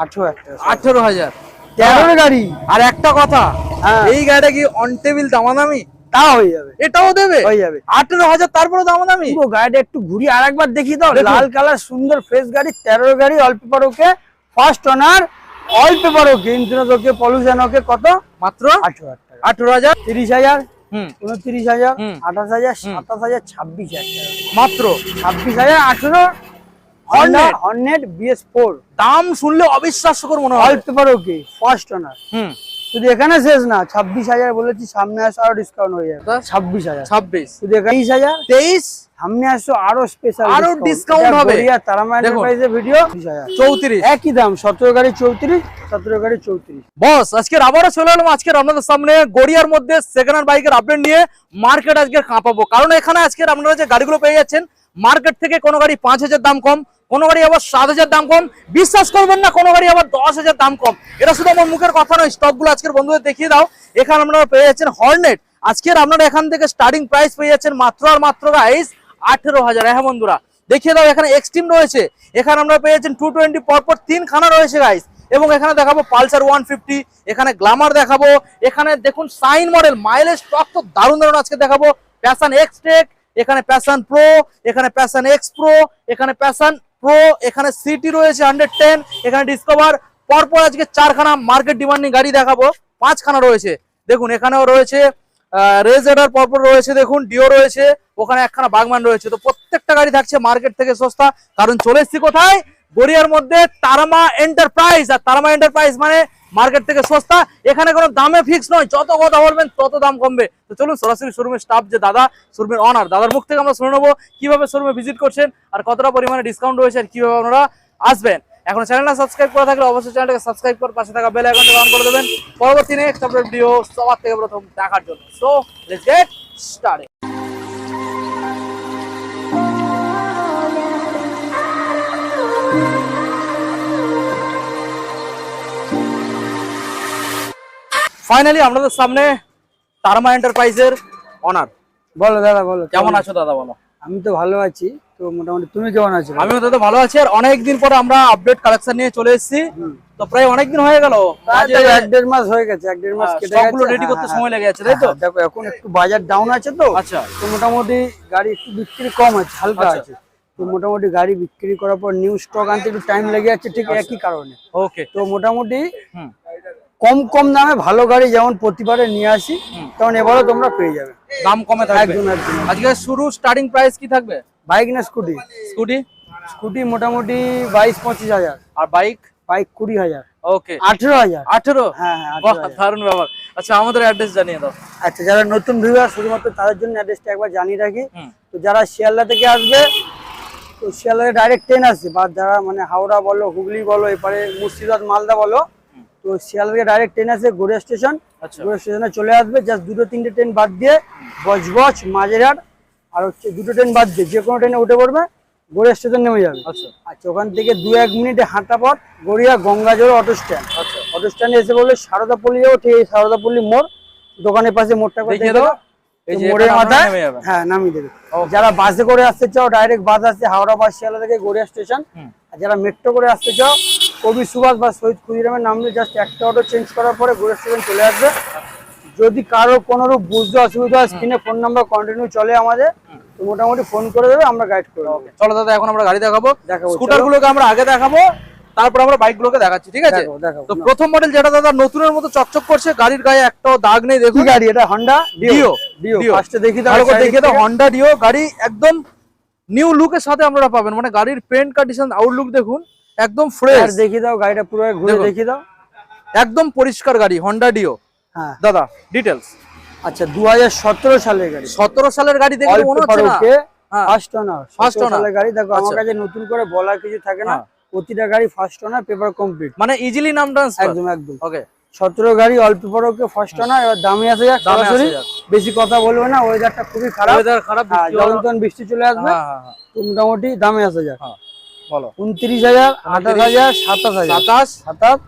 18,000 18,000 13 গাড়ি। আর একটা কথা, এই গাড়িটা কি অন টেবিল দামাদামি? তা হয়ে যাবে, এটাও দেবে, হয়ে যাবে 18,000 তারপরে দামাদামি। পুরো গাড়িটা একটু ঘুরিয়ে আরেকবার দেখিয়ে দাও। লাল কালার সুন্দর ফ্রেশ গাড়ি, 13 গাড়ি, all paper okay, first owner, all paper okay, insurance okay, pollution okay. কত? মাত্র 18,000 টাকা। 18,000, 30,000, 29,000, 29,000, 28,000, 27,000, 26,000 মাত্র 26,000, 18 হর্নেট BS4। দাম শুনলে অবিশ্বাস্যকর মনে হয়। অল পেপার ওকে, ফার্স্ট ওনার। শুধু এখানে শেষ না, 26,000 বলেছি, সামনে আসো আরো ডিসকাউন্ট হয়ে যাবে। 26,000, 26, শুধু এখানে 23,000, 23, সামনে আসো আরো স্পেশাল আরো ডিসকাউন্ট হবে। তারামা এন্টারপ্রাইজের ভিডিও 34, একই দাম, 17 গাড়ি 34, 17 গাড়ি 34। বস আজকে আবারও চলে এলাম আজকে আপনাদের সামনে গড়িয়ার মধ্যে সেকেন্ড হ্যান্ড বাইকের আপডেট নিয়ে। মার্কেট আজকে কাঁপাবো, কারণ এখানে আজকে আপনারা যে গাড়িগুলো পেয়ে যাচ্ছেন মার্কেট থেকে কোনো গাড়ি 5,000 দাম কম, কোনো গাড়ি আবার 7,000 দাম কম, বিশ্বাস করবেন না কোনো গাড়ি আবার 10,000 দাম কম। এটা শুধু আমার মুখের কথা নয়, স্টকগুলো আজকের বন্ধুদের দেখিয়ে দাও। এখানে আপনারা পেয়ে যাচ্ছেন হর্নেট, আজকের আপনারা এখান থেকে স্টার্টিং প্রাইস পেয়ে যাচ্ছেন মাত্র আর মাত্র গাইস 18,000। হ্যাঁ বন্ধুরা দেখিয়ে দাও, এখানে এক্সট্রিম রয়েছে, এখানে আমরা পেয়ে যাচ্ছেন 220 পরপর 3 খানা রয়েছে গাইস। এবং এখানে দেখাবো পালসার 150, এখানে গ্ল্যামার দেখাবো, এখানে দেখুন সাইন মডেল, মাইলেজ স্টক তো দারুণ দারুণ আজকে দেখাবো। প্যাশন এক্স টেক, এখানে প্যাশন প্রো, এখানে প্যাশন এক্স প্রো, এখানে প্যাশন প্রো, এখানে সিটি রয়েছে 110, এখানে ডিসকভার। পরপর আজকে 4 খানা মার্কেট ডিমান্ডিং গাড়ি দেখাবো, 5 খানা রয়েছে। দেখুন এখানেও রয়েছে রেজার, পরপর রয়েছে দেখুন ডিও রয়েছে, ওখানে একখানা বাগমান রয়েছে। তো প্রত্যেকটা গাড়ি থাকছে মার্কেট থেকে সস্তা, কারণ চলে এসেছি কোথায়? গড়িয়ার মধ্যে তারামা এন্টারপ্রাইজ। আর তারামা এন্টারপ্রাইজ মানে মার্কেট থেকে সস্তা, এখানে কোনো দামে ফিক্স নয়, যত কথা বলবেন তত দাম কমবে। তো চলুন সরাসরি শোরুমের স্টাফ যে দাদা, শোরুমের অনার, দাদার মুখ থেকে আমরা শুনে নেবো কিভাবে শোরুমে ভিজিট করছেন আর কতটা পরিমাণে ডিসকাউন্ট রয়েছে আর কিভাবে আপনারা আসবেন। এখন চ্যানেলটা সাবস্ক্রাইব করা থাকলে অবশ্যই চ্যানেলটাকে সাবস্ক্রাইব করে পাশে থাকা বেল আইকনটা অন করে দেবেন পরবর্তী নেক্সট আপডেট ভিডিও সবার থেকে প্রথম দেখার জন্য। So let's get started. Finally আপনাদের সামনে তারামা এন্টারপ্রাইজের অনার। বলো দাদা, বলো কেমন আছো দাদা? বলো। আমি তো ভালো আছি, তো মোটামুটি তুমি কেমন আছো? আমিও দাদা ভালো আছি। আর অনেকদিন পরে আমরা আপডেট কালেকশন নিয়ে চলে এসেছি, তো প্রায় অনেকদিন হয়ে গেল, 1-1.5 মাস হয়ে গেছে, 1-1.5 মাস কেটে গেছে। সবগুলো রেডি করতে সময় লেগে যাচ্ছে, তাই তো? দেখো এখন একটু বাজার ডাউন আছে তো, আচ্ছা, তো মোটামুটি গাড়ি একটু বিক্রি কম আছে, হালকা আছে। তো মোটামুটি গাড়ি বিক্রি করার পর নিউ স্টক আনতে একটু টাইম লেগে যাচ্ছে, ঠিক একই কারণে। ওকে, তো মোটামুটি কম কম দামে ভালো গাড়ি যেমন প্রতিবারে নিয়ে আসি, তেমন এবারও তোমরা পেয়ে যাবে, দাম কমে থাকবে একদম একদম। আজকে শুরু স্টার্টিং প্রাইস কি থাকবে? বাইক না স্কুটি? স্কুটি, স্কুটি মোটামুটি 22-25 হাজার, আর বাইক? বাইক 20,000। ওকে, 18,000। 18? হ্যাঁ হ্যাঁ, বাহ, দারুণ ব্যাপার। আচ্ছা আমাদের অ্যাড্রেস জানিয়ে দাও। আচ্ছা, যারা নতুন ভিউয়ার শুধুমাত্র তাদের জন্য অ্যাড্রেসটা একবার জানিয়ে রাখি। তো যারা শিয়ালদা থেকে আসবে, তো শিয়ালদায় ডাইরেক্ট ট্রেন আসছে, বা যারা মানে হাওড়া বলো, হুগলি বলো, এপারে মুর্শিদাবাদ, মালদা বলো, তো শিয়ালদা থেকে ডাইরেক্ট ট্রেন আসে গড়িয়া স্টেশন। গড়িয়া স্টেশনে চলে আসবে, জাস্ট 2-3টে ট্রেন বাদ দিয়ে বজবজ, মাঝেরহাট আর হচ্ছে 2টো ট্রেন বাদ দিয়ে যে কোনো ট্রেনে উঠে পড়বে, গড়িয়া স্টেশন নেমে যাবে। আচ্ছা, ওখান থেকে 2-1 মিনিটে হাঁটা পথ গড়িয়া গঙ্গাজোড় অটো স্ট্যান্ড। অটো স্ট্যান্ডে এসে বললে সারদাপল্লী যাবো, ঠিক এই সারদাপল্লী মোড়, দোকানের পাশে মোড়টা দেখে দাও, মোড়ের মাথায় হ্যাঁ নামিয়ে দেবে। যারা বাসে করে আসতে চাও, ডাইরেক্ট বাস আছে হাওড়া বাস শিয়ালদা থেকে গড়িয়া স্টেশন। আর যারা মেট্রো করে আসতে চাও, কবি সুভাষ বা শহীদ ক্ষুদিরামের নামলে জাস্ট একটা অটো চেঞ্জ করার পরে গড়িয়া স্টেশন চলে আসবে। যদি কারো কোনো রূপ বুঝতে অসুবিধা হয়, স্ক্রিনে ফোন নাম্বার কন্টিনিউ চলে আমাদের, তো মোটামুটি ফোন করে দেবে, আমরা গাইড করে দেবো। চলো দাদা, এখন আমরা গাড়ি দেখাবো, স্কুটার গুলোকে আমরা আগে দেখাবো, তারপর আমরা বাইক গুলোকে দেখাচ্ছি, ঠিক আছে? তো প্রথম মডেল যেটা দাদা নতুনের মতো চকচক করছে, গাড়ির গায়ে একটাও দাগ নেই, দেখুন গাড়ি এটা হন্ডা ডিও। ফার্স্টে দেখি দাও, দেখে দাও, হন্ডা ডিও গাড়ি একদম নিউ লুকের সাথে আপনারা পাবেন, মানে গাড়ির পেন্ট কন্ডিশন, আউটলুক দেখুন একদম ফ্রেশ। দেখি দাও গাড়িটা পুরো ঘুরে দেখি দাও, একদম পরিষ্কার গাড়ি, হন্ডা ডিও। হ্যাঁ দাদা ডিটেইলস। আচ্ছা, 2017 সালের গাড়ি। 17 সালের গাড়ি দেখে মনে হচ্ছে না? ফার্স্ট ওনার, ফার্স্ট ওনার গাড়ি। দেখো আমার কাছে নতুন করে বলার কিছু থাকে না, প্রতিটা গাড়ি ফার্স্ট ওনার, পেপার কমপ্লিট, মানে ইজিলি নাম ট্রান্সফার। একদম একদম। ওকে, 17 গাড়ি, all paper okay, first owner. এবার দামে আসে যাক, সরাসরি বেশি কথা বলবো না, ওয়েদারটা খুবই খারাপ, ওয়েদার খারাপ, যখন বৃষ্টি চলে আসবে, তো মোটামুটি দামে আসে যাক। বলো। 29,000, 28,000, 27,000, 27,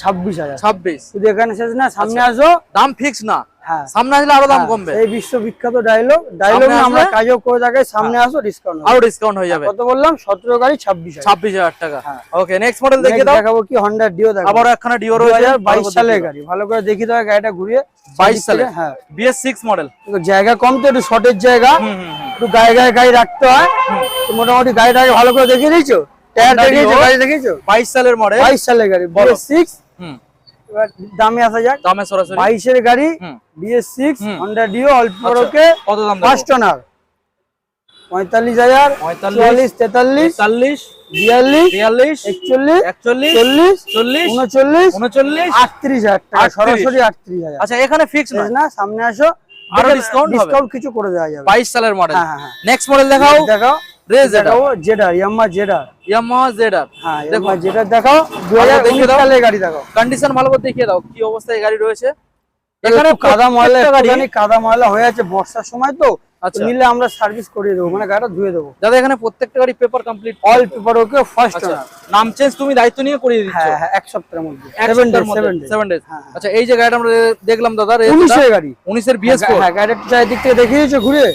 26,000, 26। শুধু এখানে শেষ না, সামনে আসো, দাম ফিক্স না, হ্যাঁ সামনে আসলে আরো দাম কমবে। এই বিশ্ববিখ্যাত ডায়লগ আমরা কাজও করে থাকি, সামনে আসো ডিসকাউন্ট আরো ডিসকাউন্ট হয়ে যাবে। কত বললাম? 17 গাড়ি 26,000 টাকা। ওকে, নেক্সট মডেল দেখিয়ে দাও। দেখাবো কি হন্ডা ডিও দেখাবো। আবার একখানা ডিও রয়েছে 2022 সালের গাড়ি, ভালো করে দেখিয়ে দাও গাড়িটা ঘুরিয়ে। 22 সালে, হ্যাঁ BS6 মডেল। জায়গা কম তো একটু শর্টের জায়গা, একটু গায়ে গায়ে গাড়ি রাখতে হয়। তো মোটামুটি গাড়িটাকে ভালো করে দেখিয়ে দিয়েছো, টায়ার দেখিয়েছো, গাড়ি দেখিয়েছো। 22 সালের মডেল, 22 সালের গাড়ি BS6। এবার দামে আসা যাক। দামে সরাসরি 22 এর গাড়ি BS6 হন্ডা ডিও অল্প রোকে, কত দাম? ফার্স্ট ওনার 45,000, 44, 43, 40, 42, 42, 41, 41, 40, 40, 39, 39, 38,000 টাকা, সরাসরি 38,000। আচ্ছা, এখানে ফিক্স না, সামনে আসো, আরো ডিসকাউন্ট হবে, ডিসকাউন্ট কিছু করে দেওয়া যাবে। 22 সালের মডেল। হ্যাঁ হ্যাঁ। নেক্সট মডেল দেখাও। দেখাও দেখাও জেডার, ইয়ামাহা জেডার। ইয়ামাহা জেডার, হ্যাঁ দেখো ইয়ামাহা জেডার দেখাও, 2019 সালের গাড়ি দেখাও। কন্ডিশন ভালো করে দেখিয়ে দাও কি অবস্থায় গাড়ি রয়েছে। এখানে কাদা ময়লা, গাড়ি একটুখানি কাদা ময়লা হয়ে আছে বর্ষার সময় তো, আচ্ছা, নিলে আমরা সার্ভিস করিয়ে দেবো, মানে গাড়িটা ধুয়ে দেবো। দাদা এখানে প্রত্যেকটা গাড়ি paper complete, all paper okay, first আচ্ছা, ওনার। নাম চেঞ্জ তুমি দায়িত্ব নিয়ে করিয়ে দিচ্ছ। হ্যাঁ হ্যাঁ, এক সপ্তাহের মধ্যে, 7 days। হ্যাঁ। আচ্ছা, এই যে গাড়িটা আমরা দেখলাম দাদা, 19 এর গাড়ি, 19 এর BS4। হ্যাঁ গাড়িটা চারিদিক থেকে দেখিয়ে দিয়েছো ঘুরে।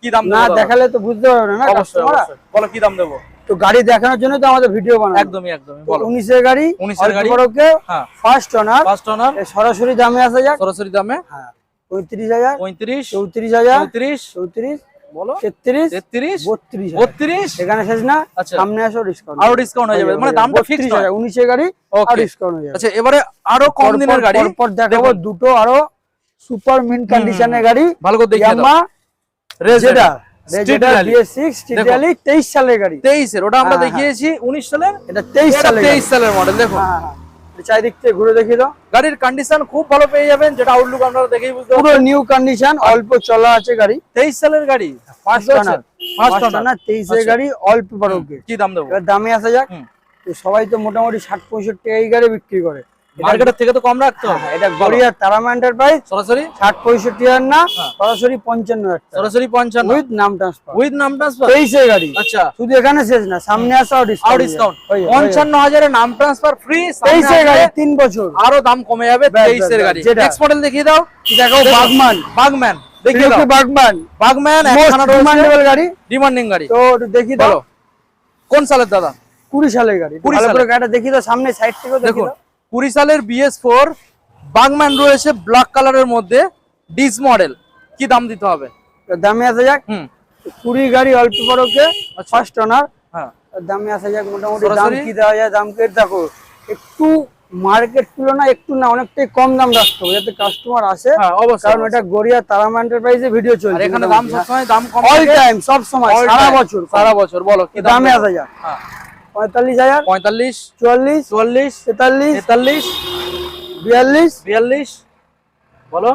কি দাম না দেবো? দেখালে তো বুঝতে পারবে না অবশ্যই কাস্টমার। অবশ্যই, বলো কি দাম দেবো? তো গাড়ি দেখানোর জন্য তো আমাদের ভিডিও বানানো। একদমই একদমই, বলো। 19 এর গাড়ি, 19 এর গাড়ি, ওকে, হ্যাঁ, ফার্স্ট ওনার। ফার্স্ট ওনার, সরাসরি দামে আসা যাক। সরাসরি দামে, হ্যাঁ 35,000, 35, 34,000, 34, 34, বলো, 33, 33, 32,000। 32, এখানে শেষ না, আচ্ছা, সামনে আসো ডিসকাউন্ট, আরো ডিসকাউন্ট হয়ে যাবে, মানে দামটা ফিক্স নয়। 19 এর গাড়ি, আর ওকে, ডিসকাউন্ট হয়ে যাবে। আচ্ছা, এবারে আরো কম দিনের গাড়ি পর দেখাবো দুটো আরো সুপার মিন্ট কন্ডিশনের গাড়ি, ভালো করে দেখিয়ে দাও। ইয়ামাহা রেজেডার রেজেডা BS6 স্ট্রিট র্যালি 23 সালের গাড়ি। 23 এর, ওটা আমরা হ্যাঁ, দেখিয়েছি 19 সালের, এটা 23 সালের 23 সালের মডেল। দেখো হ্যাঁ হ্যাঁ, চারিদিক থেকে ঘুরে দেখিয়ে দাও। গাড়ির কন্ডিশন খুব ভালো পেয়ে যাবেন, যেটা আউটলুক আপনারা দেখেই বুঝতে পুরো পারছেন। নিউ কন্ডিশন, অল্প চলা আছে গাড়ি, 23 সালের গাড়ি, ফার্স্ট ওনার, 23 এর গাড়ি, অল্প পেপার ওকে। কি দাম দেবো? এবার দামে আসা যাক। তো সবাই তো মোটামুটি 60-65 এই গাড়ি বিক্রি করে, মার্কেটের থেকে তো কম রাখতে হবে। এটা গড়িয়া তারামা এন্টারপ্রাইজ, সরাসরি 60-65 না, সরাসরি 55 টাকা, সরাসরি 55 উইথ নাম ট্রান্সফার। উইথ নাম ট্রান্সফার, 23 এর গাড়ি। আচ্ছা, শুধু এখানে শেষ না, সামনে আসা আর ডিসকাউন্ট 55,000 এর নাম ট্রান্সফার ফ্রি। 23 এর গাড়ি, 3 বছর আরো দাম কমে যাবে। 23 এর গাড়ি। যেটা। নেক্সট মডেল দেখিয়ে দাও। দেখো বাগমান, বাগম্যান দেখিয়ে দাও। বাগমান, বাগম্যান মোস্ট একখানা ডিমান্ডেবল গাড়ি, ডিমান্ডিং গাড়ি। তো একটু দেখি দাও। বলো কোন সালের দাদা? 20 সালের গাড়ি। 20 ভালো সালের। করে গাড়িটা দেখি দাও, সামনে সাইড থেকে দেখি দেখুন দাও। 20 সালের BS4 বাগম্যান রয়েছে ব্ল্যাক কালারের মধ্যে, ডিস মডেল। কি দাম দিতে হবে? তো দামে আসা যাক। 20 গাড়ি, অল্প বড়কে, ফার্স্ট ওনার। হ্যাঁ, দামে আসা যাক। মোটামুটি দাম সরাসরি? কি দেওয়া যায়, দাম কে দেখো একটু মার্কেট তুলনা একটু না, অনেকটাই কম দাম রাখতে হবে যাতে কাস্টমার আসে, হ্যাঁ অবশ্যই, কারণ এটা গড়িয়া তারামা এন্টারপ্রাইজে ভিডিও আর চলছে। এখানে দাম সবসময় দাম কম অল থাকে, টাইম, সব সময়, all সারা time, বছর সারা বছর। বলো কি দামে দেবো? আসা যাক। হ্যাঁ, 45,000, 45, 44, 44, 43, 43, 42, 42, বলো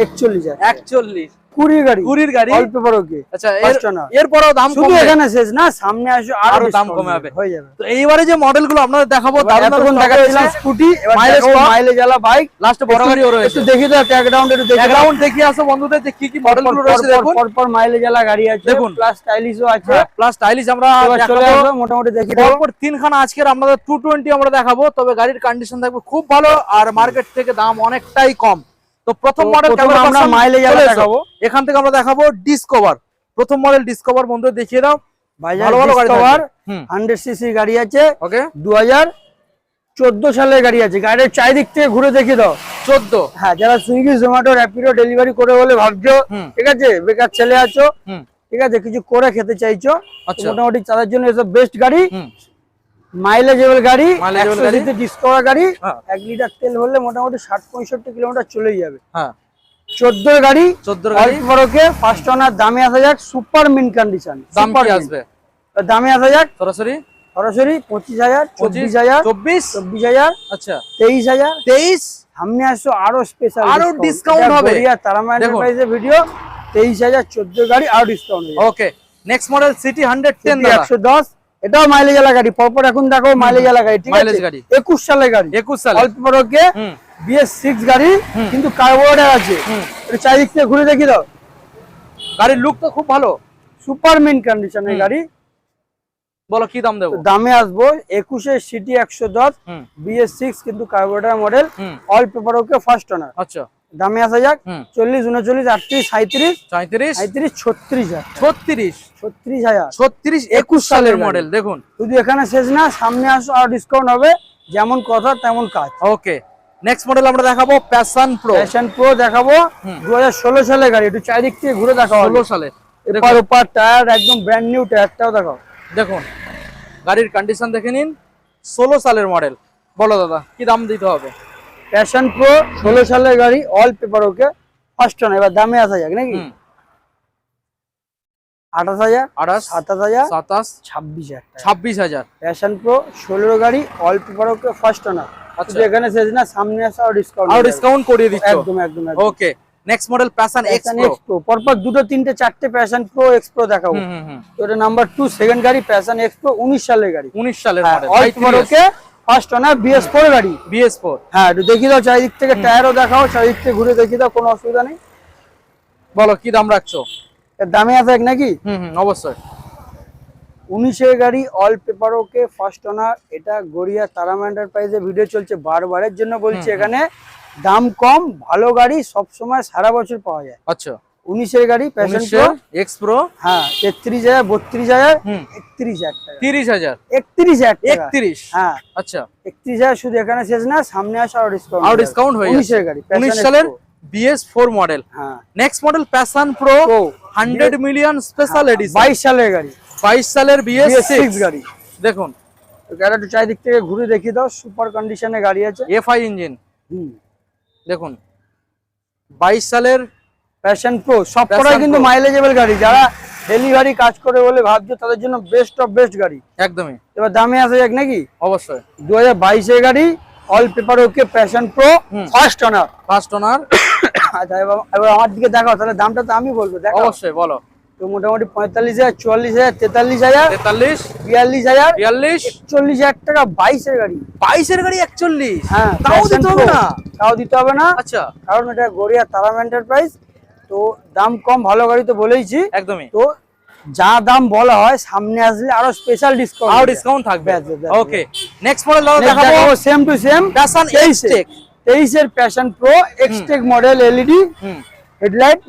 41,000। 41। 20 গাড়ি, 20 গাড়ি, অল্প বড়কে, আচ্ছা, ফার্স্ট ওনার। এরপরও দাম শুধু কমবে। এখানে শেষ না, সামনে আসো আরো আরো দাম discount কমে যাবে। হয়ে যাবে। তো এইবারে যে মডেলগুলো আপনাদের দেখাবো, দারুণ দারুণ এতক্ষণ stock দেখাচ্ছিলাম রয়েছে। স্কুটি, এবার Mileage দেখাবো কম। মাইলেজ আলা বাইক। লাস্টে বড় গাড়িও একটু রয়েছে। দেখি দাও, ট্যাগ রাউন্ড একটু দেখি দাও। ব্যাকগ্রাউন্ড দেখিয়ে আসো বন্ধুদের যে কি কি মডেলগুলো রয়েছে দেখুন। পরপর মাইলেজ আলা গাড়ি আছে, দেখুন। প্লাস স্টাইলিশও আছে। প্লাস স্টাইলিশ আমরা এবার চলে দেখাবো। আসো, মোটামুটি দেখি দাও। পরপর তিনখানা আজকের আপনাদের 220 আমরা দেখাবো, তবে গাড়ির কন্ডিশন থাকবে খুব ভালো, আর মার্কেট থেকে দাম অনেকটাই কম। তো প্রথম মডেল আমরা মাইলেজ আলা দেখাবো। এখান থেকে আমরা দেখাবো ডিসকভার। প্রথম মডেল ডিসকভার বন্ধুদের দেখিয়ে দাও। বাজাজ ভালো ভালো গাড়ি ডিসকভার, থাকবে। 100 সিসি গাড়ি আছে, ওকে, 2014 সালের গাড়ি আছে। গাড়ির চারিদিক থেকে ঘুরে দেখি দাও। 14। হ্যাঁ, যারা সুইগি জোম্যাটো র্যাপিডো ডেলিভারি করে বলে ভাবছো, ঠিক আছে, বেকার ছেলে আছো, ঠিক আছে, কিছু করে খেতে চাইছো, আচ্ছা, মোটামুটি তাদের জন্য এসব বেস্ট গাড়ি, হুম, মাইলেজেবল গাড়ি, Mileageable 100 গাড়ি। সিসি ডিসকভার গাড়ি। হ্যাঁ। 1 লিটার তেল ভরলে মোটামুটি 60-65 কিলোমিটার চলেই যাবে। হ্যাঁ, 14 গাড়ি, 14 গাড়ি। অল্প বড়কে, ফার্স্ট ওনার। দামে আসা যাক সুপার মিন কন্ডিশন। দাম কি আসবে? দামে আসা যাক সরাসরি সরাসরি 25,000, 24,000, 24, 24,000, আচ্ছা, 23,000। 23। সামনে আসো আরো স্পেশাল, আরো discount হবে। তারামা দেখুন। এন্টারপ্রাইজের ভিডিও। 23,000, 14 গাড়ি, আরো ডিসকাউন্ট। ওকে, নেক্সট মডেল সিটি 110 দাদা। 110, এটাও মাইলেজ আলা গাড়ি। পরপর এখন দেখো মাইলেজ আলা গাড়ি, ঠিক আছে, Mileage গাড়ি। 21 সালের গাড়ি, 21 সালে। অল্প বড়কে, BS6 গাড়ি, কিন্তু কার্বোরেটর আছে। এটা চারিদিক থেকে ঘুরে দেখি দাও। গাড়ির লুক তো খুব ভালো। সুপার মিন কন্ডিশনের গাড়ি। বলো কি দাম দেবো? তো দামে আসবো 21 সিটি 110, BS6 কিন্তু carburettor model, all paper okay, first ওনার। আচ্ছা, দামে আসা যাক। হুম। 40, 39, 38, 37, 37, 37, 36,000, 36, 36,000, 36, 21 সালের মডেল দেখুন। শুধু এখানে শেষ না, সামনে আসো আর ডিসকাউন্ট হবে, যেমন কথা তেমন কাজ। ওকে, নেক্সট মডেল আমরা দেখাবো প্যাশন প্রো। প্যাশন প্রো দেখাবো, হুম। 2016 সালের গাড়ি, একটু চারিদিক থেকে ঘুরে দেখাবো। 16 সালে এপার ওপার টায়ার একদম ব্র্যান্ড নিউ, টায়ারটাও দেখাও। দেখুন গাড়ির কন্ডিশন দেখে নিন, 16 সালের মডেল। বলো দাদা কি দাম দিতে হবে? প্যাশন প্রো 16 সালের গাড়ি, all paper okay, first one. এবার দামে আসা যাক নাকি। 28,000, 28, 27,000, 27, 26,000 টাকা। 26,000। প্যাশন প্রো 16 গাড়ি, অল পেপার ওকে, ফার্স্ট ওনার। আচ্ছা, এখানে শেষ না, সামনে আসা আর ডিসকাউন্ট, আর ডিসকাউন্ট করিয়ে দিচ্ছ। একদম একদম। Okay, next model passion X passion pro. X pro, পরপর দুটো তিনটে চারটে প্যাশন প্রো এক্স প্রো দেখাবো। তো এটা নাম্বার 2 সেকেন্ড গাড়ি, প্যাশন এক্স প্রো 19 সালের গাড়ি, 19 সালের model, all paper okay, first ওনার, BS4 গাড়ি। BS4। হ্যাঁ, একটু দেখিয়ে দাও চারিদিক থেকে, টায়ারও দেখাও, চারিদিক থেকে ঘুরে দেখিয়ে দাও, কোনো অসুবিধা নেই। বলো কি দাম রাখছো? এর দামে আছে এক নাকি। অবশ্যই। 19 গাড়ি, অল পেপার ওকে, ফার্স্ট ওনার। এটা গড়িয়া তারামা এন্টারপ্রাইজে ভিডিও চলছে, বারবারের জন্য বলছি, এখানে দাম কম, ভালো গাড়ি সব সময় সারা বছর পাওয়া যায়। আচ্ছা, 19 গাড়ি, প্যাশন প্রো এক্স প্রো। হ্যাঁ, 33,000, 32,000, 31,000 টাকা, 30,000, 31,000 টাকা। 31। হ্যাঁ, আচ্ছা, 31,000। শুধু এখানে শেষ না, সামনে আসা আর ডিসকাউন্ট, আর ডিসকাউন্ট হয়ে যাচ্ছে। 19 গাড়ি, 19 সালের BS4 মডেল। হ্যাঁ, next model passion pro 100 million special edition, 22 সালের গাড়ি, 22 সালের BS6 গাড়ি। দেখুন তো গাড়িটা একটু চারিদিক থেকে ঘুরে দেখিয়ে দাও, সুপার কন্ডিশনে গাড়ি আছে। FI ইঞ্জিন হুম, দেখুন, 22 সালের প্যাশন প্রো সব Passion কটাই কিন্তু Pro। মাইলেজেবল গাড়ি, যারা ডেলিভারি কাজ করে বলে ভাবছো তাদের জন্য বেস্ট অফ বেস্ট গাড়ি। একদমই, এবার দামে আসা যাক নাকি। অবশ্যই। 2022 গাড়ি, অল পেপার ওকে, passion pro, first owner. First owner. আচ্ছা, এবার আমার দিকে দেখাও, তাহলে দামটা তো আমি বলবো, দেখো। অবশ্যই বলো। তো মোটামুটি 45,000, 44,000, 43,000, 43, 42,000, 42, 41,000 টাকা, 22 গাড়ি। 22 এর গাড়ি 41। হ্যাঁ, তাও Passion দিতে হবে Pro। না? তাও দিতে হবে না, আচ্ছা, কারণ এটা গড়িয়া তারামা এন্টারপ্রাইজ, তো দাম কম, ভালো গাড়ি তো বলেইছি। একদমই। তো যা দাম বলা হয়, সামনে আসলে আরো স্পেশাল ডিসকাউন্ট, আর ডিসকাউন্ট থাকবে। ব্যাস, ব্যাস, ওকে, নেক্সট মডেল দেখাবো same to same passion 23 Xtec. 23 এর passion pro Xtec model, LED headlight,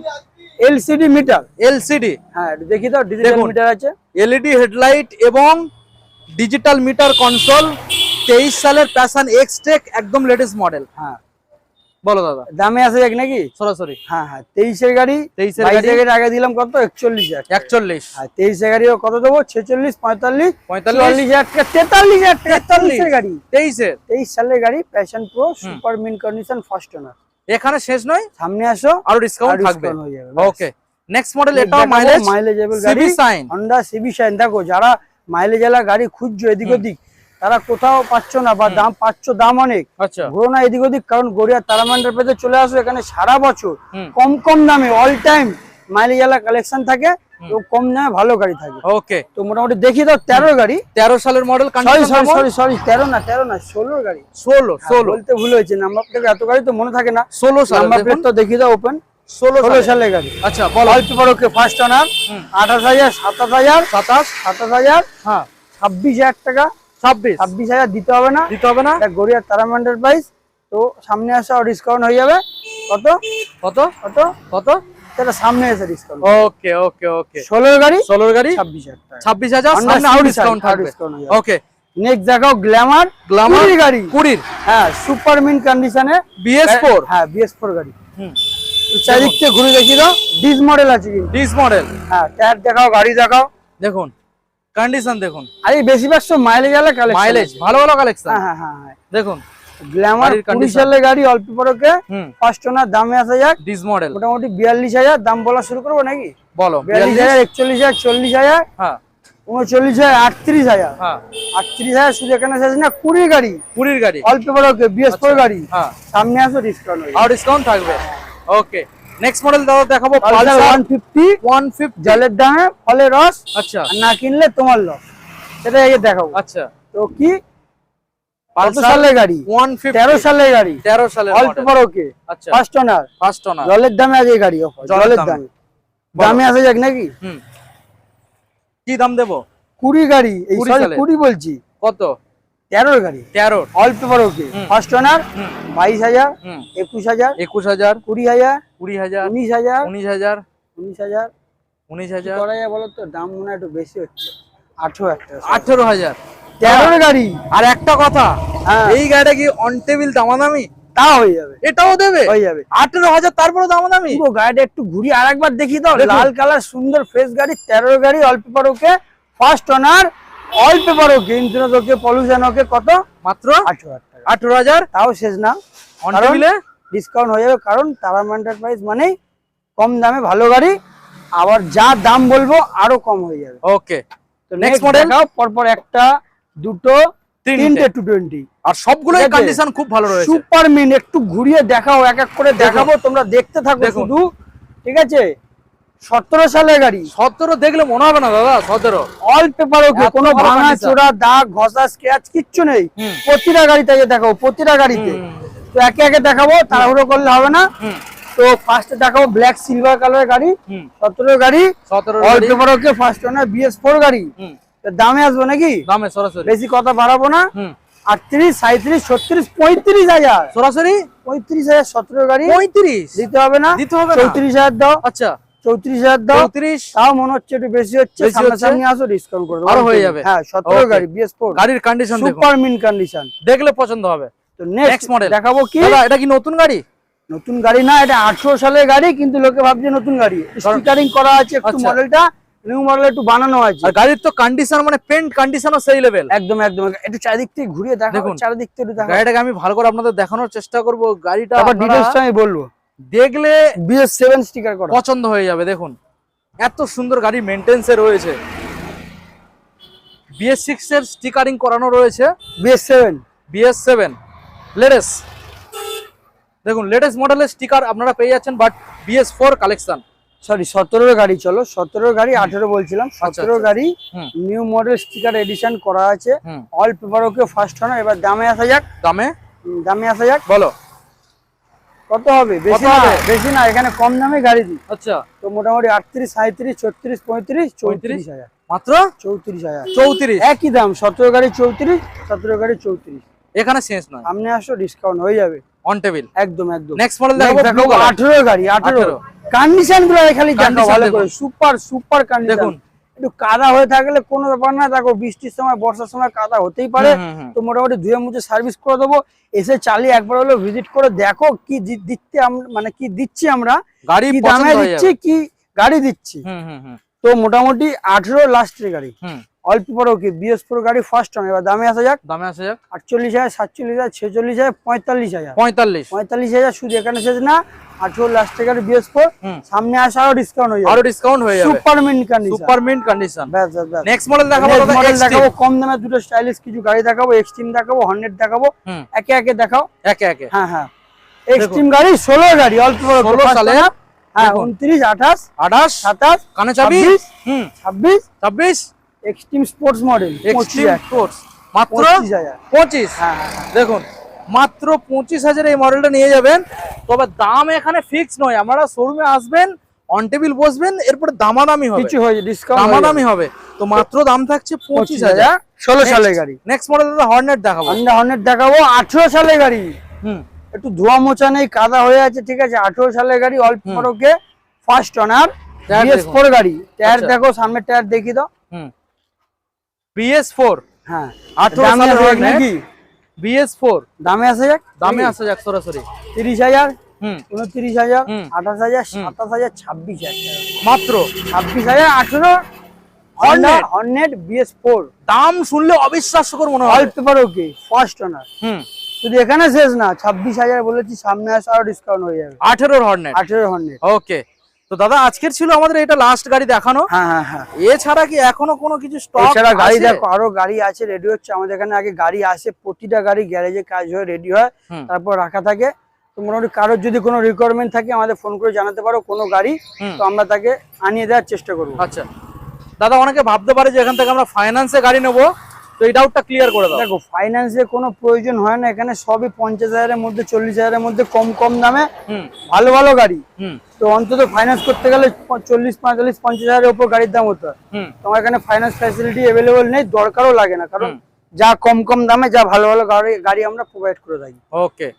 LCD metre. LCD, হ্যাঁ, একটু দেখিয়ে দাও, ডিজিটাল দেখুন। মিটার আছে। LED হেডলাইট এবং ডিজিটাল মিটার কনসোল, 23 সালের প্যাশন এক্সটেক, একদম লেটেস্ট মডেল। হ্যাঁ, বলো দাদা দামে আসে যাক নাকি। সরাসরি। হ্যাঁ হ্যাঁ, 23 এর গাড়ি, 23 এর 22 গাড়ি। এর গাড়ি আগে দিলাম কত, 41,000। 41, হ্যাঁ, 23 এর গাড়িও কত দেবো, 46, 45, 45, 44,000 টাকা, 43,000 টাকা। 23 এর গাড়ি, 23 এর। 23 সালের গাড়ি, passion pro, super mint condition, first owner. এখানে শেষ নয়, সামনে আসো, আরো ডিসকাউন্ট আর থাকবে। discount হয়ে যাবে, ব্যাস। ওকে, নেক্সট মডেল, এটাও মাইলেজেবল গাড়ি, গাড়ি, সাইন। Honda CB shine. দেখো, যারা মাইলেজ এলা গাড়ি খুঁজছো এদিক ওদিক, তারা কোথাও পাচ্ছ না, বা দাম পাচ্ছ, দাম অনেক, আচ্ছা, ঘুরো না এদিক ওদিক, কারণ গড়িয়া তারামা এন্টারপ্রাইজে চলে আসো, এখানে সারা বছর কম কম দামে অল টাইম মাইলেজ এলা কালেকশন থাকে, তো কম দামে ভালো গাড়ি থাকে। ওকে, তো মোটামুটি দেখিয়ে দাও 13 গাড়ি, 13 সালের model, sorry sorry sorry sorry 13 না 16 গাড়ি, 16 বলতে ভুল হয়েছে, নাম্বার প্লেট এত গাড়ি তো মনে থাকে না। 16 সালের, নাম্বার দেখুন প্লেট তো দেখিয়ে দাও, ওপেন 16 সালের গাড়ি। আচ্ছা, বলো। অল পেপার ওকে, ফার্স্ট ওনার, 28,000, 27,000, 27,000, হ্যাঁ, 26,000 টাকা। 26,000 দিতে হবে না, দিতে হবে না। এটা গড়িয়া তারামা এন্টারপ্রাইজ, তো সামনে আসা ডিসকাউন্ট হয়ে যাবে। কত কত কত কত? এটা সামনে এসে ডিসকাউন্ট। ওকে ওকে ওকে, 16 গাড়ি, 16 গাড়ি, 26,000 টাকা, 26,000, Honda সামনে আরো Civic ডিসকাউন্ট Sign, থাকবে। discount হয়ে যাবে। ওকে, নেক্সট দেখাও গ্ল্যামার, গ্ল্যামার 20 গাড়ি, 20, হ্যাঁ, সুপার মিন কন্ডিশনে, BS4। হ্যাঁ, BS4 গাড়ি। হুম, চারিদিক থেকে ঘুরে দেখিয়ে দাও, ডিস মডেল আছে কিন্তু। ডিস মডেল, হ্যাঁ, টায়ার দেখাও, গাড়ি দেখাও। দেখুন কন্ডিশন দেখুন, আরে বেশিরভাগ সব মাইলেজ আলা কালেকশন, মাইলেজ ভালো ভালো কালেকশন। হ্যাঁ হ্যাঁ হ্যাঁ, দেখুন গ্ল্যামার গাড়ির 20 condition। সালের গাড়ি, অল্প পরকে, ফার্স্ট ওনার। দামে আসা যাক, ডিস মডেল, মোটামুটি 42,000 দাম বলা শুরু করবো নাকি। বলো। 42,000, 41,000, 40,000, হ্যাঁ 39,000, 38,000, হ্যাঁ, 38,000। শুধু এখানে শেষ না, 20 গাড়ি, 20 গাড়ি, অল্প পরকে, BS4 গাড়ি। হ্যাঁ, সামনে আসো, ডিসকাউন্ট হয়ে আর ডিসকাউন্ট থাকবে। ওকে, নেক্সট মডেল দাদা দেখাবো পালসার পালসার 150, 150। জলের দামে ফলে রস, আচ্ছা আর না কিনলে তোমার লস, সেটা এই দেখাবো। আচ্ছা, তো কি, কত পালসার সালের গাড়ি, 150, 13 সালের গাড়ি, 13 সালের অল্প মডেল। পরকে, আচ্ছা, ফার্স্ট ওনার, ফার্স্ট ওনার, জলের দামে আছে এই গাড়ি, offer, জলের জলের দামে। দামে। দামে আসা যাক নাকি। হুম, কি দাম দেবো? 20 গাড়ি, এই 20 সরি সালের। 20 বলছি, কত? 13 গাড়ি 13 অল পেপার ওকে, ফার্স্ট ওনার 22,000, 21,000, 21,000, 20,000, 20,000, 19,000, 19,000, 19,000 19,000, করা যায় বলো তো? দাম মনে হয় একটু বেশি হচ্ছে। 18,000 18,000। 13 গাড়ি। আর একটা কথা, হ্যাঁ, এই গাড়িটা কি অন টেবিল দামাদামি? তা হয়ে যাবে, এটাও দেবে হয়ে যাবে। 18,000, তারপরে দামাদামি? পুরো গাড়িটা একটু ঘুরিয়ে আরেকবার দেখি দাও। দেখুন। লাল কালার সুন্দর ফ্রেশ গাড়ি, 13 গাড়ি, all paper okay, first owner, all paper okay, insurance okay, pollution okay. কত? মাত্র 18,000 টাকা। 18,000 তাও শেষ না, অন কারণ টেবিলে। ডিসকাউন্ট হয়ে যাবে, কারণ তারা এন্টারপ্রাইজ মানেই কম দামে ভালো গাড়ি, আবার যা দাম বলবো আরো কম হয়ে যাবে। ওকে, তো নেক্সট নেক্সট মডেল। দেখাও, পরপর একটা, দুটো, তিনটে 220। আর সবগুলোই ঠিক আছে। কন্ডিশন খুব ভালো রয়েছে। সুপার মিন, একটু ঘুরিয়ে দেখাও, এক এক করে দেখাবো, তোমরা দেখতে থাকো দেখুন। শুধু। ঠিক আছে, 17 সালের গাড়ি, 17 দেখলে মনে হবে না দাদা 17। অল পেপার ওকে, এত কোনো ভালো ভাঙা condition। চোরা দাগ ঘষা স্ক্র্যাচ কিচ্ছু নেই। হুম। প্রতিটা গাড়িতে দেখাবো, প্রতিটা গাড়িতে। তো একে একে দেখাবো, তাড়াহুড়ো করলে হবে না। তো ফার্স্টে দেখাবো ব্ল্যাক সিলভার কালারের গাড়ি, 17 গাড়ি, 17 অল গাড়ি। পেপার ওকে, ফার্স্ট ওনার, BS4 গাড়ি। তো দামে আসবো নাকি? দামে সরাসরি। বেশি কথা বাড়াবো না। 38, 37, 36, 35,000, সরাসরি 35,000, 17 গাড়ি 35 দিতে হবে না? দিতে হবে না। 34,000 দাও, আচ্ছা 34,000 দাও। 34 তাও মনে হচ্ছে একটু বেশি হচ্ছে, বেশি হচ্ছে। সামনাসামনি আসো, ডিসকাউন্ট করে দেবো। আরো হয়ে যাবে। হ্যাঁ, 17 Okay. গাড়ি, BS4, গাড়ির কন্ডিশন দেখুন, সুপার মিন কন্ডিশন। দেখলে পছন্দ হবে। তো নেক্সট নেক্সট মডেল দেখাবো কি? দাদা এটা কি নতুন গাড়ি? নতুন গাড়ি না, এটা 18 সালের গাড়ি, কিন্তু লোকে ভাবছে নতুন গাড়ি। স্টিকারিং করা আছে একটু, আচ্ছা। মডেলটা নিউ মডেল একটু বানানো আছে। আর গাড়ির তো কন্ডিশন মানে পেন্ট কন্ডিশনও সেই লেভেল। একদম একদম, একটু চারিদিক থেকে ঘুরিয়ে দেখাও, দেখুন। চারিদিক থেকে একটু দেখাও। গাড়িটাকে আমি ভালো করে আপনাদের দেখানোর চেষ্টা করব। গাড়িটা তারপর আপনারা ডিটেইলসটা আমি বলবো। দেখলে BS7 স্টিকার করা। পছন্দ হয়ে যাবে। দেখুন এত সুন্দর গাড়ি মেইনটেন্সে রয়েছে। BS6 এর স্টিকারিং করানো রয়েছে। BS7 BS7 লেটেস্ট, দেখুন লেটেস্ট মডেলের স্টিকার আপনারা পেয়ে যাচ্ছেন, বাট BS4 কালেকশন। সরি, 17 গাড়ি, চলো 17 গাড়ি, 18 বলছিলাম। 17 আচ্ছা। গাড়ি, হুম। নিউ মডেল স্টিকার এডিশন করা আছে, হুম। All paper okay, first owner. এবার দামে আসা যাক, দামে দামে আসা যাক। বলো কত হবে? বেশি কত না, হবে? বেশি না, এখানে কম দামে গাড়ি দিই। আচ্ছা তো মোটামুটি 38, 37, 36, 35, 34,000, মাত্র 34,000 34। একই দাম। 17 গাড়ি 34, 17 গাড়ি 34। এখানে শেষ নয়, সামনে আসো, ডিসকাউন্ট হয়ে যাবে। On table. একদম একদম। নেক্সট মডেল দেখাবো দেখাবো 18 গাড়ি, 18 কন্ডিশন গুলো খালি দেখো Condition ভালো দেখুন। করে, সুপার সুপার কন্ডিশন। দেখুন। একটু কাদা হয়ে থাকলে কোনো ব্যাপার না, দেখো বৃষ্টির সময় বর্ষার সময় কাদা হতেই পারে। তো মোটামুটি ধুয়ে মুছে সার্ভিস করে দেবো। এসে চালিয়ে একবার হলো ভিজিট করে দেখো কি দিচ্ছে, মানে কি দিচ্ছি আমরা, গাড়ি কি পছন্দ দামে হয়ে দিচ্ছি, যাবে। কি গাড়ি দিচ্ছি। তো মোটামুটি 18 লাস্টের গাড়ি, অল পেপার ওকে, BS4 গাড়ি, ফার্স্ট টাইম। এবার দামে আসা যাক। দামে আসা যাক। 48,000, 47,000, 46,000, 45,000, 45 45,000 শুধু। এখানে শেষ না, 18 লাস্টের গাড়ি, BS4। সামনে আসা আরো ডিসকাউন্ট হয়ে যাবে, আরো ডিসকাউন্ট হয়ে যাবে। Super mint condition, super mint condition. ব্যাস ব্যাস ব্যাস। নেক্সট মডেল দেখাবো Next দাদা, model Extreme। দেখাবো, কম দামে দুটো স্টাইলিশ কিছু গাড়ি দেখাবো, এক্সট্রিম দেখাবো, হর্নেট দেখাবো। একে একে দেখাও। একে একে হ্যাঁ হ্যাঁ, এক্সট্রিম গাড়ি 16 গাড়ি, অল পেপার 16 সালে। হ্যাঁ, দেখুন। 29, 28, 28 27, কানে চাবি। 26, 26 extreme sports model, extreme sports মাত্র 25,000। 25। হ্যাঁ হ্যাঁ, দেখুন মাত্র 25,000 এই মডেলটা নিয়ে যাবেন। তবে দাম এখানে ফিক্স নয়, আপনারা শোরুমে আসবেন, অন টেবিল বসবেন, এরপর দামাদামি হবে, কিছু হয়ে ডিসকাউন্ট, দামাদামি হবে। তো মাত্র দাম থাকছে 25,000। 16 সালের গাড়ি। নেক্সট মডেল দাদা হর্নেট দেখাবো। হর্নেট দেখাবো, 18 সালের গাড়ি। হুম। একটু ধোয়া মোছা নেই, কাদা হয়ে আছে, ঠিক আছে। 18 সালের গাড়ি, অল পেপার ওকে, ফার্স্ট ওনার, টায়ার BS4 গাড়ি। টায়ার আচ্ছা। দেখো, সামনের টায়ার দেখিয়ে দাও। হুম। BS4 হ্যাঁ, 18 দামে সালের আসা যাক হর্নেট। নাকি? BS4 দামে আসা যাক, দামে আসা যাক সরাসরি। 30,000, হুম। 29,000, হুম। 28,000, 27,000, 26,000, মাত্র 26,000, 18 হর্নেট। হর্নেট BS4, দাম শুনলে অবিশ্বাস্যকর মনে অল হয়। Paper okay, first owner. হুম। শুধু এখানে শেষ না, 26,000 বলেছি, সামনে আসা আরো ডিসকাউন্ট হয়ে যাবে। 18 হর্নেট। 18 হর্নেট। ওকে, তো দাদা আজকের ছিল আমাদের এটা লাস্ট গাড়ি দেখানো। হ্যাঁ হ্যাঁ হ্যাঁ, এছাড়া কি এখনো কোনো কিছু স্টক এছাড়া গাড়ি দেখো, আরো গাড়ি আছে, রেডি হচ্ছে। আমাদের এখানে আগে গাড়ি আসে, প্রতিটা গাড়ি গ্যারেজে কাজ হয়ে রেডি হয়, তারপর রাখা থাকে। তো মোটামুটি কারোর যদি কোনো রিকোয়ারমেন্ট থাকে আমাদের ফোন করে জানাতে পারো কোনো গাড়ি, তো আমরা তাকে আনিয়ে দেওয়ার চেষ্টা করবো। আচ্ছা দাদা, অনেকে ভাবতে পারে যে এখান থেকে আমরা ফাইন্যান্সে গাড়ি নেবো, তো এই ডাউটটা ক্লিয়ার করে দাও। দেখো, ফাইন্যান্সে কোনো প্রয়োজন হয় না, এখানে সবই 50,000-এর মধ্যে, 40,000-এর মধ্যে কম কম দামে ভালো ভালো গাড়ি। তো অন্তত ফাইন্যান্স করতে গেলে 40, 45, 50,000-এর উপর গাড়ির দাম হতো। তোমার এখানে ফাইন্যান্স ফ্যাসিলিটি অ্যাভেলেবল নেই, দরকারও লাগে না, কারণ যা কম কম দামে যা ভালো ভালো গাড়ি আমরা প্রোভাইড করে থাকি। ওকে,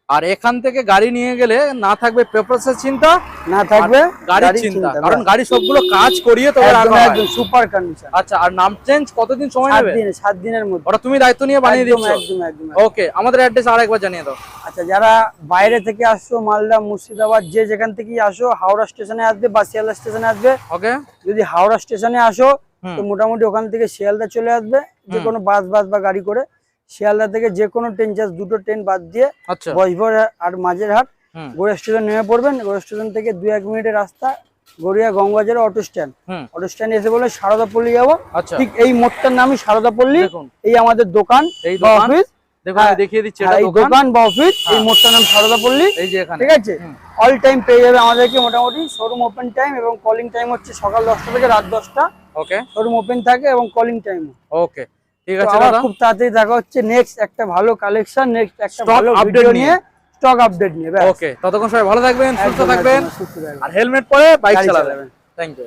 আর এখান থেকে গাড়ি নিয়ে গেলে না থাকবে পেপারসের চিন্তা, না থাকবে গাড়ির চিন্তা, কারণ গাড়ি সবগুলো কাজ করিয়ে তবে একদম রাখা হয়। একদম সুপার কন্ডিশন। আচ্ছা, আর নাম চেঞ্জ কতদিন সময় নেবে? 7 দিনের মধ্যে। ওটা তুমি দায়িত্ব নিয়ে বানিয়ে একদম দিচ্ছ? একদম একদম। ওকে, আমাদের অ্যাড্রেস আরেকবার জানিয়ে দাও। আচ্ছা, যারা বাইরে থেকে আসছো, মালদা, মুর্শিদাবাদ, যে যেখান থেকেই আসো, হাওড়া স্টেশনে আসবে বা শিয়ালদা স্টেশনে আসবে। ওকে, যদি হাওড়া স্টেশনে আসো তো মোটামুটি ওখান থেকে শিয়ালদা চলে আসবে, যে কোনো বাস বা গাড়ি করে। শিয়ালদা থেকে যে কোনো ট্রেন, জাস্ট 2টো ট্রেন বাদ দিয়ে আচ্ছা, বজবর আর মাঝেরহাট গড়িয়া স্টেশন নেমে পড়বেন। গড়িয়া স্টেশন থেকে 2-1 মিনিটের রাস্তা, গড়িয়া গঙ্গাবাজার অটো স্ট্যান্ড। অটো স্ট্যান্ডে এসে বলে সারদাপল্লী যাবো, আচ্ছা, ঠিক এই মোড়টার নামই সারদাপল্লী। দেখুন এই আমাদের দোকান, এই বা দোকান, অফিস। দেখুন আমি দেখিয়ে দিচ্ছি, এটা এই দোকান বা অফিস, এই মোড়টার নাম সারদাপল্লী। এই যে এখানে, ঠিক আছে, অল টাইম পেয়ে যাবে আমাদেরকে। মোটামুটি শোরুম ওপেন টাইম এবং কলিং টাইম হচ্ছে সকাল 10টা থেকে রাত 10টা। ওকে, শোরুম ওপেন থাকে এবং কলিং টাইম। ওকে, ঠিক আছে দাদা, খুব তাড়াতাড়ি দেখা হচ্ছে নেক্সট একটা ভালো কালেকশন, নেক্সট একটা Stock ভালো update ভিডিও নিয়ে। নিয়ে, স্টক আপডেট নিয়ে। ওকে, ততক্ষণ সবাই ভালো থাকবেন, সুস্থ একদম, থাকবেন, একদম, সুস্থ থাকবেন। আর হেলমেট পরে বাইক গাড়ি চালাবেন। চালাবেন। Thank you.